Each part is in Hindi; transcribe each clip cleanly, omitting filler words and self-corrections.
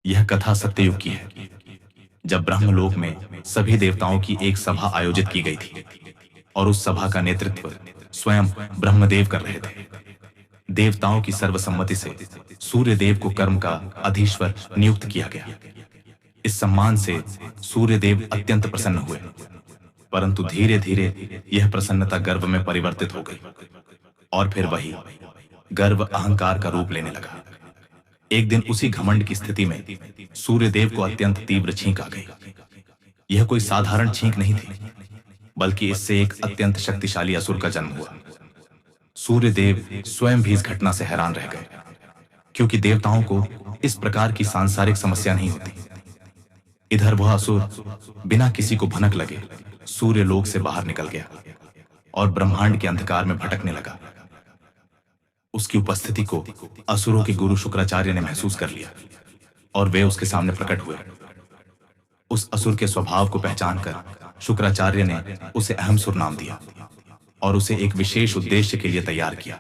यह कथा सत्ययुग की है, जब ब्रह्मलोक में सभी देवताओं की एक सभा आयोजित की गई थी और उस सभा का नेतृत्व स्वयं ब्रह्मदेव कर रहे थे। देवताओं की सर्वसम्मति से सूर्य देव को कर्म का अधीश्वर नियुक्त किया गया। इस सम्मान से सूर्य देव अत्यंत प्रसन्न हुए, परंतु धीरे धीरे यह प्रसन्नता गर्व में परिवर्तित हो गई और फिर वही गर्व अहंकार का रूप लेने लगा। एक दिन उसी घमंड की स्थिति में सूर्यदेव को अत्यंत तीव्र छींक आ गई। यह कोई साधारण छींक नहीं थी, बल्कि इससे एक अत्यंत शक्तिशाली असुर का जन्म हुआ। सूर्यदेव स्वयं भी इस घटना से हैरान रह गए, क्योंकि देवताओं को इस प्रकार की सांसारिक समस्या नहीं होती। इधर वह असुर बिना किसी को भनक लगे सूर्यलोक से बाहर निकल गया और ब्रह्मांड के अंधकार में भटकने लगा। उसकी उपस्थिति को असुरों के गुरु शुक्राचार्य ने महसूस कर लिया और वे उसके सामने प्रकट हुए। उस असुर के स्वभाव को पहचानकर शुक्राचार्य ने उसे अहमसुर नाम दिया और उसे एक विशेष उद्देश्य के लिए तैयार किया।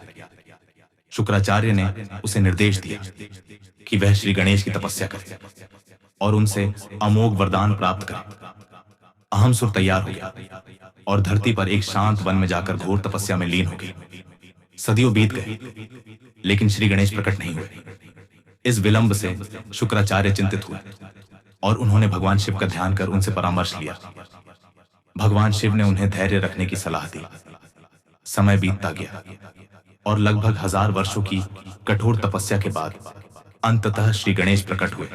शुक्राचार्य ने उसे निर्देश दिया कि वह श्री गणेश की तपस्या करे और उनसे अमोघ वरदान प्राप्त करे। अहमसुर तैयार हो गया और धरती पर एक शांत वन में जाकर घोर तपस्या में लीन हो गई। सदियों बीत गए, लेकिन श्री गणेश प्रकट नहीं हुए। इस विलंब से शुक्राचार्य चिंतित हुए और उन्होंने भगवान शिव का ध्यान कर उनसे परामर्श लिया। भगवान शिव ने उन्हें धैर्य रखने की सलाह दी। समय बीतता गया और लगभग 1000 वर्षों की कठोर तपस्या के बाद अंततः श्री गणेश प्रकट हुए।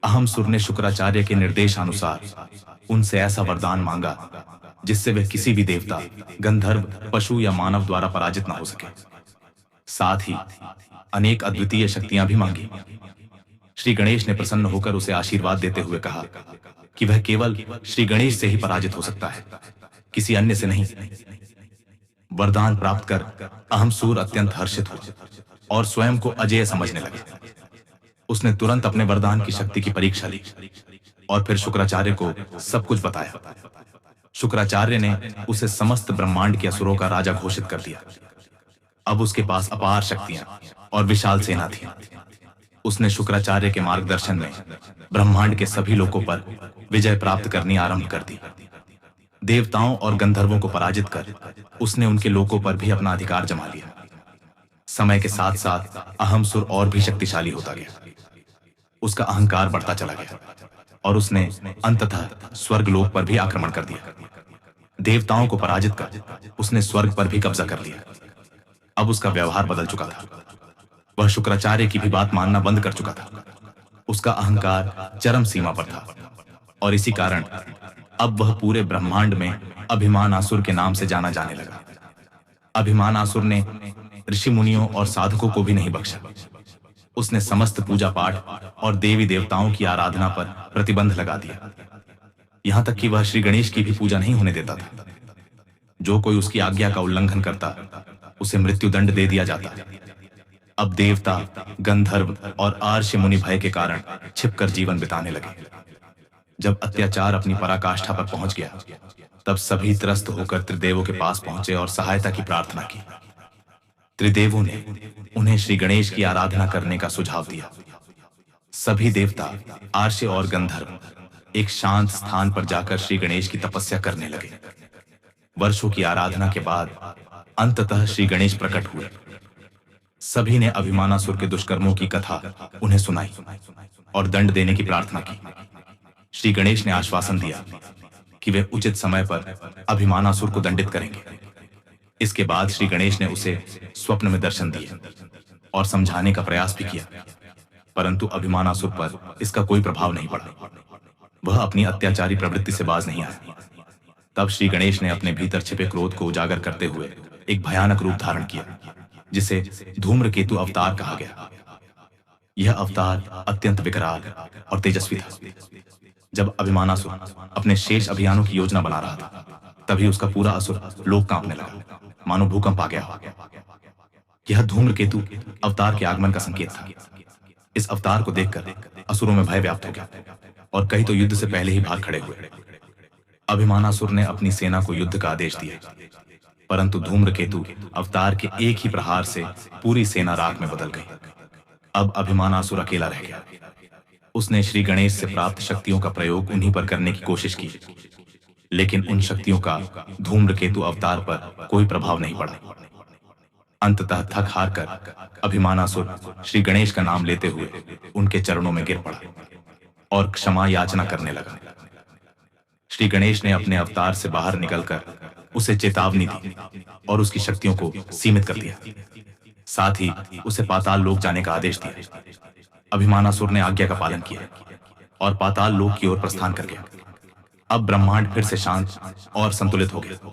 अहमसुर ने शुक्राचार्य के निर्देशानुसार उनसे ऐसा वरदान मांगा जिससे वे किसी भी देवता, गंधर्व, पशु या मानव द्वारा पराजित ना हो सके। साथ ही अनेक अद्वितीय शक्तियां भी मांगी। श्री गणेश ने प्रसन्न होकर उसे आशीर्वाद देते हुए कहा कि वह केवल श्री गणेश से ही पराजित हो सकता है, किसी अन्य से नहीं। वरदान प्राप्त कर अहमसुर अत्यंत हर्षित हुआ और स्वयं को अजेय समझने लगे। उसने तुरंत अपने वरदान की शक्ति की परीक्षा ली और फिर शुक्राचार्य को सब कुछ बताया। शुक्राचार्य ने उसे समस्त ब्रह्मांड के असुरों का राजा घोषित कर दिया। अब उसके पास अपार शक्तियां और विशाल सेना थी। उसने शुक्राचार्य के मार्गदर्शन में ब्रह्मांड के सभी लोकों पर विजय प्राप्त करनी आरंभ कर दी। देवताओं और गंधर्वों को पराजित कर उसने उनके लोकों पर भी अपना अधिकार जमा लिया। समय के साथ साथ अहमसुर और भी शक्तिशाली होता गया। उसका अहंकार बढ़ता चला गया और उसने अंततः स्वर्गलोक पर भी आक्रमण कर दिया। देवताओं को पराजित कर उसने स्वर्ग पर भी कब्जा कर लिया। अब उसका व्यवहार बदल चुका था। वह शुक्राचार्य की भी बात मानना बंद कर चुका था। उसका अहंकार चरम सीमा पर था और इसी कारण अब वह पूरे ब्रह्मांड में अभिमानासुर के नाम से जाना जाने लगा। अभिमानासुर ने ऋषि मुनियों और साधकों को भी नहीं बख्शा। उसने समस्त पूजा पाठ और देवी देवताओं की आराधना पर प्रतिबंध लगा दिया। यहां तक कि वह श्री गणेश की भी पूजा नहीं होने देता था। जो कोई उसकी आज्ञा का उल्लंघन करता उसे मृत्युदंड दे दिया जाता। अब देवता, गंधर्व और आर्ष मुनि भय के कारण छिपकर जीवन बिताने लगे। जब अत्याचार अपनी पराकाष्ठा पर पहुंच गया, तब सभी त्रस्त होकर त्रिदेवों के पास पहुंचे और सहायता की प्रार्थना की। त्रिदेवों ने उन्हें श्री गणेश की आराधना करने का सुझाव दिया। सभी देवता, आर्ष और गंधर्व एक शांत स्थान पर जाकर श्री गणेश की तपस्या करने लगे। वर्षों की आराधना के बाद अंततः श्री गणेश प्रकट हुए। सभी ने अभिमानासुर के दुष्कर्मों की कथा उन्हें सुनाई और दंड देने की प्रार्थना की। श्री गणेश ने आश्वासन दिया कि वे उचित समय पर अभिमानासुर को दंडित करेंगे। इसके बाद श्री गणेश ने उसे स्वप्न में दर्शन दिए और समझाने का प्रयास भी किया, परंतु अभिमानासुर पर इसका कोई प्रभाव नहीं पड़ा। वह अपनी अत्याचारी प्रवृत्ति से बाज नहीं आया। तब श्री गणेश ने अपने भीतर छिपे क्रोध को उजागर करते हुए एक भयानक रूप धारण किया, जिसे धूम्रकेतु अवतार कहा गया। यह अवतार अत्यंत विकराल और तेजस्वी था। जब अभिमानासुर अपने शेष अभियानों की योजना बना रहा था, तभी उसका पूरा असुर लोक कांपने लगा, मानो भूकंप आ गया। यह धूम्रकेतु अवतार के आगमन का संकेत था। इस अवतार को देखकर असुरों में भय व्याप्त हो गया और कई तो युद्ध से पहले ही भाग खड़े हुए। अभिमानासुर ने अपनी सेना को युद्ध का आदेश दिया, परंतु धूम्रकेतु अवतार के एक ही प्रहार से पूरी सेना राख में बदल गई। अब अभिमानासुर अकेला रह गया। उसने श्री गणेश से प्राप्त शक्तियों का प्रयोग उन्हीं पर करने की कोशिश की, लेकिन उन शक्तियों का धूम्रकेतु अवतार पर कोई प्रभाव नहीं पड़ा। अंततः थक हार कर अभिमानासुर श्री गणेश का नाम लेते हुए उनके चरणों में गिर पड़ा और क्षमा याचना करने लगा। श्री गणेश ने अपने अवतार से बाहर निकलकर उसे चेतावनी दी और उसकी शक्तियों को सीमित कर दिया। साथ ही उसे पाताल लोक जाने का आदेश दिया। अभिमानासुर ने आज्ञा का पालन किया और पाताल लोक की ओर प्रस्थान कर गया। अब ब्रह्मांड फिर से शांत और संतुलित हो गया।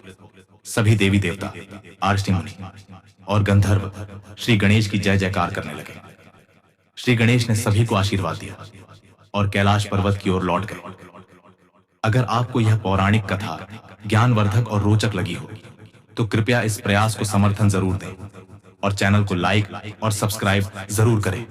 सभी देवी देवता, आर्षि मुनि और गंधर्व श्री गणेश की जय जयकार करने लगे। श्री गणेश ने सभी को आशीर्वाद दिया और कैलाश पर्वत की ओर लौट गए। अगर आपको यह पौराणिक कथा ज्ञानवर्धक और रोचक लगी हो तो कृपया इस प्रयास को समर्थन जरूर दें और चैनल को लाइक और सब्सक्राइब जरूर करें।